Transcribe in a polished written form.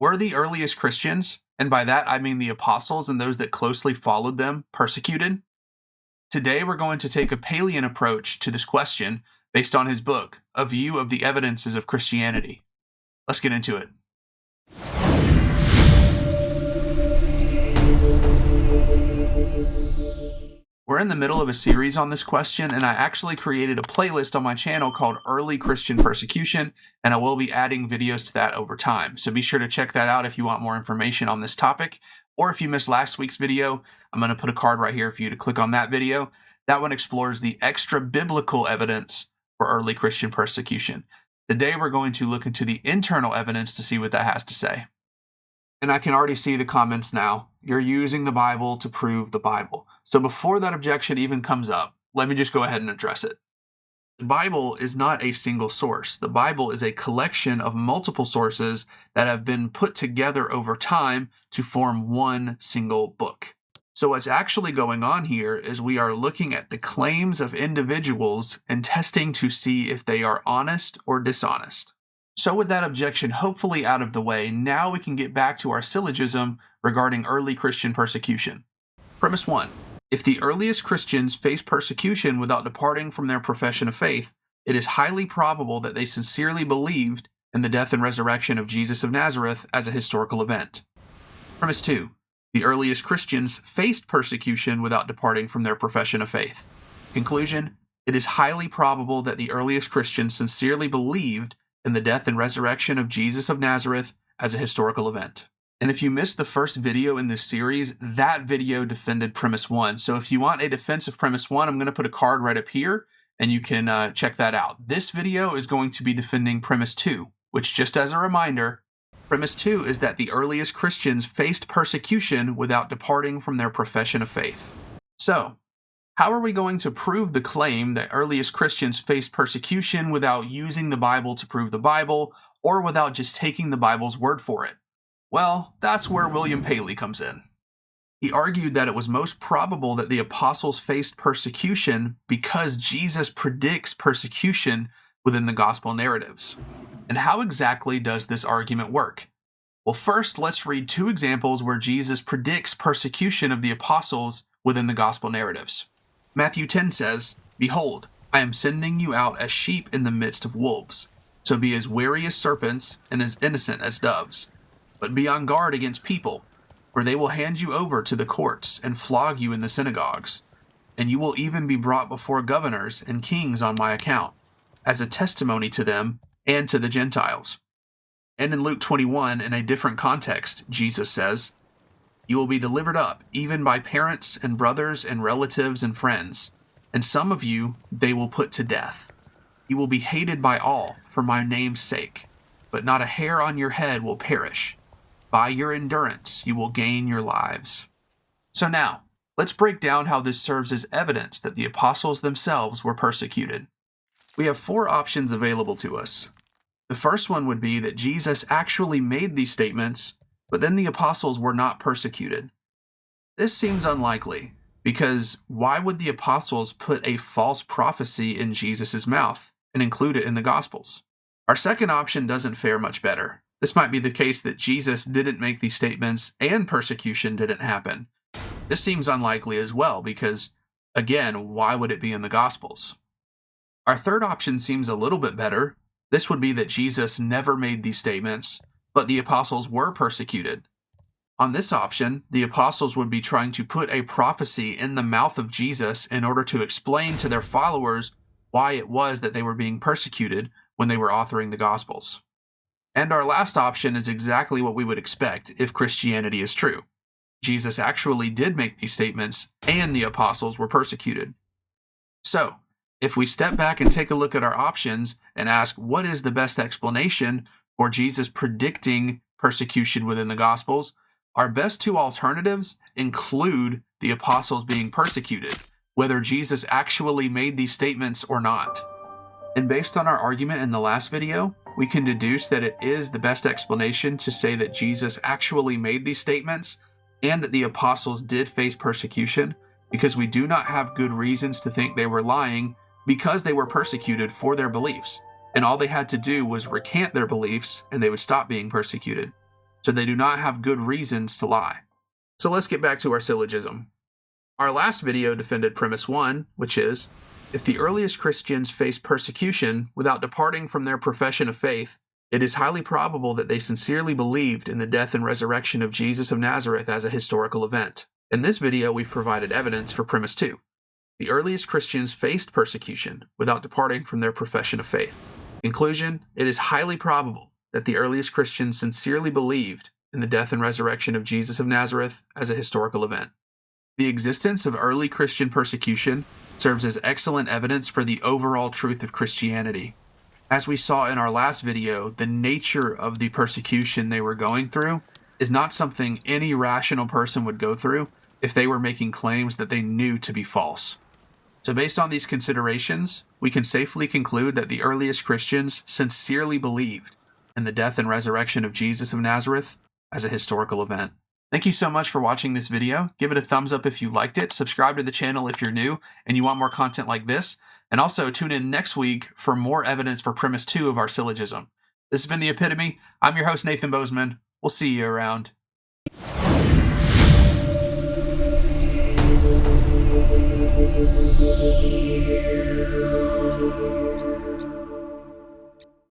Were the earliest Christians, and by that I mean the apostles and those that closely followed them, persecuted? Today we're going to take a Palean approach to this question based on his book, A View of the Evidences of Christianity. Let's get into it. We're in the middle of a series on this question, and I actually created a playlist on my channel called Early Christian Persecution, and I will be adding videos to that over time. So be sure to check that out if you want more information on this topic, or if you missed last week's video, I'm going to put a card right here for you to click on that video. That one explores the extra biblical evidence for early Christian persecution. Today we're going to look into the internal evidence to see what that has to say. And I can already see the comments now. You're using the Bible to prove the Bible. So before that objection even comes up, let me just go ahead and address it. The Bible is not a single source. The Bible is a collection of multiple sources that have been put together over time to form one single book. So what's actually going on here is we are looking at the claims of individuals and testing to see if they are honest or dishonest. So with that objection hopefully out of the way, now we can get back to our syllogism regarding early Christian persecution. Premise 1. If the earliest Christians faced persecution without departing from their profession of faith, it is highly probable that they sincerely believed in the death and resurrection of Jesus of Nazareth as a historical event. Premise 2. The earliest Christians faced persecution without departing from their profession of faith. Conclusion. It is highly probable that the earliest Christians sincerely believed in the death and resurrection of Jesus of Nazareth as a historical event. And if you missed the first video in this series, that video defended premise 1. So if you want a defense of premise 1, I'm going to put a card right up here, and you can check that out. This video is going to be defending premise 2, which, just as a reminder, premise 2 is that the earliest Christians faced persecution without departing from their profession of faith. So, how are we going to prove the claim that earliest Christians faced persecution without using the Bible to prove the Bible, or without just taking the Bible's word for it? Well, that's where William Paley comes in. He argued that it was most probable that the apostles faced persecution because Jesus predicts persecution within the gospel narratives. And how exactly does this argument work? Well, first, let's read two examples where Jesus predicts persecution of the apostles within the gospel narratives. Matthew 10 says, "Behold, I am sending you out as sheep in the midst of wolves. So be as wary as serpents and as innocent as doves. But be on guard against people, for they will hand you over to the courts and flog you in the synagogues. And you will even be brought before governors and kings on my account, as a testimony to them and to the Gentiles." And in Luke 21, in a different context, Jesus says, "You will be delivered up, even by parents and brothers and relatives and friends, and some of you they will put to death. You will be hated by all for my name's sake, but not a hair on your head will perish. By your endurance you will gain your lives." So now, let's break down how this serves as evidence that the apostles themselves were persecuted. We have four options available to us. The first one would be that Jesus actually made these statements, but then the apostles were not persecuted. This seems unlikely, because why would the apostles put a false prophecy in Jesus' mouth and include it in the Gospels? Our second option doesn't fare much better. This might be the case that Jesus didn't make these statements and persecution didn't happen. This seems unlikely as well, because, again, why would it be in the Gospels? Our third option seems a little bit better. This would be that Jesus never made these statements, but the apostles were persecuted. On this option, the apostles would be trying to put a prophecy in the mouth of Jesus in order to explain to their followers why it was that they were being persecuted when they were authoring the Gospels. And our last option is exactly what we would expect if Christianity is true. Jesus actually did make these statements, and the apostles were persecuted. So, if we step back and take a look at our options and ask what is the best explanation for Jesus predicting persecution within the Gospels, our best two alternatives include the apostles being persecuted, whether Jesus actually made these statements or not. And based on our argument in the last video, we can deduce that it is the best explanation to say that Jesus actually made these statements and that the apostles did face persecution, because we do not have good reasons to think they were lying, because they were persecuted for their beliefs, and all they had to do was recant their beliefs and they would stop being persecuted. so they do not have good reasons to lie. So let's get back to our syllogism. Our last video defended premise 1, which is, if the earliest Christians faced persecution without departing from their profession of faith, it is highly probable that they sincerely believed in the death and resurrection of Jesus of Nazareth as a historical event. In this video, we've provided evidence for premise 2. The earliest Christians faced persecution without departing from their profession of faith. Conclusion, it is highly probable that the earliest Christians sincerely believed in the death and resurrection of Jesus of Nazareth as a historical event. The existence of early Christian persecution serves as excellent evidence for the overall truth of Christianity. As we saw in our last video, the nature of the persecution they were going through is not something any rational person would go through if they were making claims that they knew to be false. So based on these considerations, we can safely conclude that the earliest Christians sincerely believed in the death and resurrection of Jesus of Nazareth as a historical event. Thank you so much for watching this video. Give it a thumbs up if you liked it, subscribe to the channel if you're new and you want more content like this, and also tune in next week for more evidence for premise 2 of our syllogism. This has been The Epitome. I'm your host, Nathan Bozeman. We'll see you around.